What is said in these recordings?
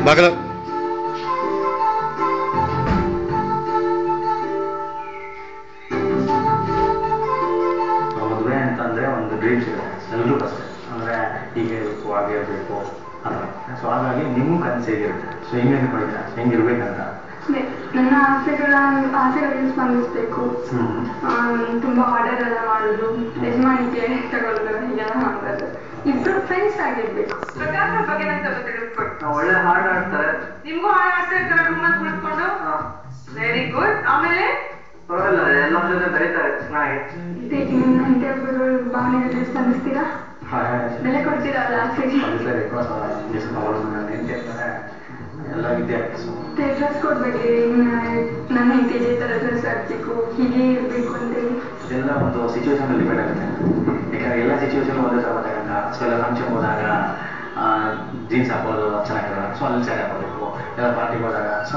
ಬಾಗಲ ಮದುವೆ ಅಂತಂದರೆ ಒಂದು ಡ್ರೀಮ್ಸ್ ಇದೆ ಎಲ್ರಿಗೂ ಅಷ್ಟೇ. ಅಂದರೆ ಹೀಗೆ ಇರಬೇಕು ಹಾಗೆ ಇರಬೇಕು ಅಂತ. ಸೊ ಹಾಗಾಗಿ ನಿಮಗೂ ಕನಸು ಹೇಗಿರುತ್ತೆ? ಸೊ ಹೆಂಗೆ ಅಂದ್ಕೊಂಡಿದ್ದೀರಾ ಹೆಂಗಿರ್ಬೇಕಂತ? ನನ್ನ ಆಸೆಗಳಿಗೆ ಸ್ಪಂದಿಸಬೇಕು, ತುಂಬ ಆರ್ಡರ್ ಎಲ್ಲ ಮಾಡೋದು, ಯಜಮಾನಿಕೆ ತಗೊಳ್ಳೋದು, ಹೀಗೆಲ್ಲ ಮಾಡೋದು. ಇಬ್ರು ಫ್ರೆಂಡ್ಸ್ ಆಗಿರ್ಬೇಕು. ಪ್ರಕಾಶ್ ಬಗ್ಗೆ ನಂಗೆ ಸ್ವಲ್ಪ ತಿಳಿಸ್ಕೊಟ್ಟು. ಒಳ್ಳೆ ಹಾಡು ಆಡ್ತಾರೆ. ನಿಮ್ಗೂ ಹಾಡು ಆಡ್ತಾ ಇರ್ತಾರೆ ರೂಮಲ್ಲಿ ಕುಳಿತುಕೊಂಡು? Very good. ಆಮೇಲೆ ಪರವಾಗಿಲ್ಲ, ಎಲ್ಲ ಜೊತೆ ಬರೀತಾರೆ ಚೆನ್ನಾಗಿ. ಇಂಟರ್ವ್ಯೂಗಳು ಭಾವನೆಗಳಿಗೆ ಸ್ಪಂದಿಸ್ತೀರಾ? ಬೆಲೆ ಕೊಡ್ತೀರಲ್ಲ ಆಸೆಗೆ? ಸ್ಪಂದಿಸಲೇಬೇಕು. ಎಲ್ಲ ವಿದ್ಯಾರ್ಥಿ ಡ್ರೆಸ್ ಕೊಡ್ಬೇಡಿ, ನನ್ನ ಹೆಂಡತಿಗೆ ಈ ಥರ ಡ್ರೆಸ್ ಹಾಕ್ಬೇಕು, ಹೀಗೆ ಇರಬೇಕು ಅಂತೇಳಿ. ಇದೆಲ್ಲ ಒಂದು ಸಿಚುವೇಶನ್ ಡಿಪೆಂಡ್ ಆಗುತ್ತೆ. ಯಾಕಂದರೆ ಎಲ್ಲ ಸಿಚುವೇಶನ್ ಒಂದೇ ಥರ ಗೊತ್ತಾಗಲ್ಲ. ಸೊ ಎಲ್ಲ ಫಂಕ್ಷನ್ ಹೋದಾಗ ಜೀನ್ಸ್ ಹಾಕೋದು ಚೆನ್ನಾಗಿರಲ್ಲ, ಸೊ ಅಲ್ಲಿ ಸ್ಯಾರಿ ಹಾಕೋಬೇಕು. ಎಲ್ಲ ಪಾರ್ಟಿಗೆ ಹೋದಾಗ so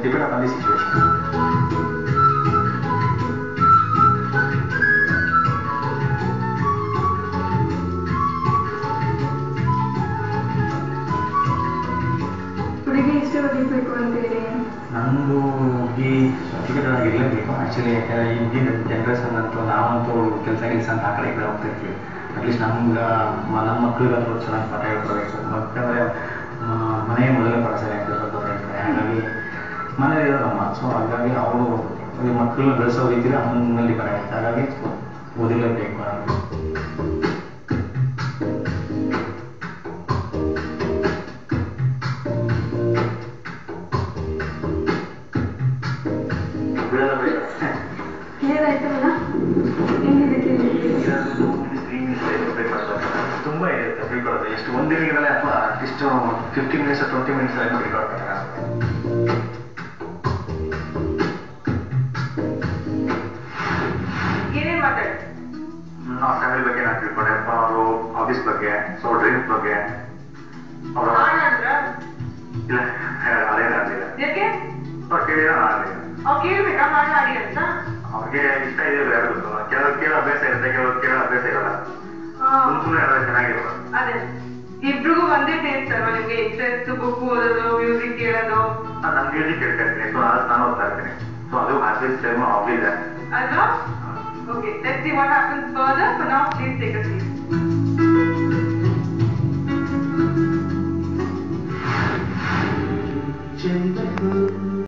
depend on the situation. ಹುಡುಗಿ ಇಷ್ಟ ಓದಿರ್ಬೇಕು ಅಂತೇಳಿ ನಮ್ಮದು ಈ ಎಜುಕೇಟೆಡ್ ಆಗಿರಲೇಬೇಕು. ಆ್ಯಕ್ಚುಲಿ ಈಗಿನ ಜನ್ರೇಷನ್ ಅಂತೂ ನಾವಂತೂ ಕೆಲಸ ಅಂತ ಆ ಕಡೆ ಈ ಕಡೆ ಹೋಗ್ತಾ ಇರ್ತೀವಿ. ಅಟ್ಲೀಸ್ಟ್ ನಮ್ಮ ಮಕ್ಕಳಿಗಾದ್ರೂ ಚೆನ್ನಾಗಿ ಪಾಠ ಹೇಳ್ಕೊಡ್ಬೇಕು. ಯಾಕಂದರೆ ಮನೆಯ ಮೊದಲೇ ಪಾಠಶಾಲೆ ಅಂತ ಹೇಳ್ತಾರೆ. ಹಾಗಾಗಿ ಮನೇಲಿ ಇರೋದಮ್ಮ. ಸೊ ಹಾಗಾಗಿ ಅವರು ಮಕ್ಕಳನ್ನ ಬೆಳೆಸೋ ರೀತಿಯಲ್ಲಿ ಅಮ್ಮನಲ್ಲಿ ಡಿಪೆಂಡ್ ಆಗುತ್ತೆ. ಹಾಗಾಗಿ ಓದಿರಲೇಬೇಕು. ಕ್ಲಿಯರ್ ಆಯ್ತಲ್ಲ? ಹೆಂಗಿದೆ ತುಂಬ ಇರುತ್ತೆ ತಿಳ್ಕೊಳ್ಳೋದು. ಎಷ್ಟು ಒಂದಿನಗಳೇ ಅಥವಾ ಅಟ್ಲೀಸ್ಟ್ 15 ಮಿನಿಟ್ಸ್ 20 ಮಿನಿಟ್ಸ್ ಆಗಿ ತಿಳ್ಕೊಳ್ತಾರೆ. ಏನೇನು ಮಾತಾಡಿ? ನಾವು ಫ್ಯಾಮಿಲಿ ಬಗ್ಗೆ ನಾನು ತಿಳ್ಕೊಂಡೆ, ಅವರು ಆಫೀಸ್ ಬಗ್ಗೆ, ಸೊ ಡ್ರೀಮ್ಸ್ ಬಗ್ಗೆ. ಅವರು ಇಲ್ಲ ಅದೇನು ಆಗಲಿಲ್ಲ. ಯಾಕೆ ಅವ್ರು ಕೇಳಿದ್ರೆ ನಾನು ಆಗಲಿಲ್ಲ. ಅವ್ರು ಕೇಳ್ಬೇಕಾ ಮಾಡಿ ಅಂತ? ಅವ್ರಿಗೆ ಇಷ್ಟ ಇದೆ ಬೇರೆ. ಕೆಲವರು ಕೇಳೋ ಅಭ್ಯಾಸ ಇರುತ್ತೆ, ಕೆಲವರು ಕೇಳೋ ಅಭ್ಯಾಸ ಇರಲ್ಲ. ಸುಮ್ಮನೆ ಹೇಳೋದು ಚೆನ್ನಾಗಿರಲ್ಲ. ಅದೇ ಇಬ್ರಿಗೂ ಒಂದೇ ಟೇಸ್ಟ್ ಅಲ್ವಾ ನಿಮ್ಗೆ? ಇಂಟ್ರೆಸ್ಟ್ ಬುಕ್ ಓದೋದು, ಮ್ಯೂಸಿಕ್ ಕೇಳೋದು? ನಾನು ಮ್ಯೂಸಿಕ್ ಕೇಳ್ತಾ ಇರ್ತೀನಿ. ಸೊ ನಾನು ಓದ್ತಾ ಇರ್ತೀನಿ. ಸೊ ಅದು ಆರ್ಟಿಸ್ಟ್ ಟೈಮ್ ಹಾಬಿ ಇದೆ ಅಲ್ವಾ? Okay, let's see what happens further. For now please take a seat.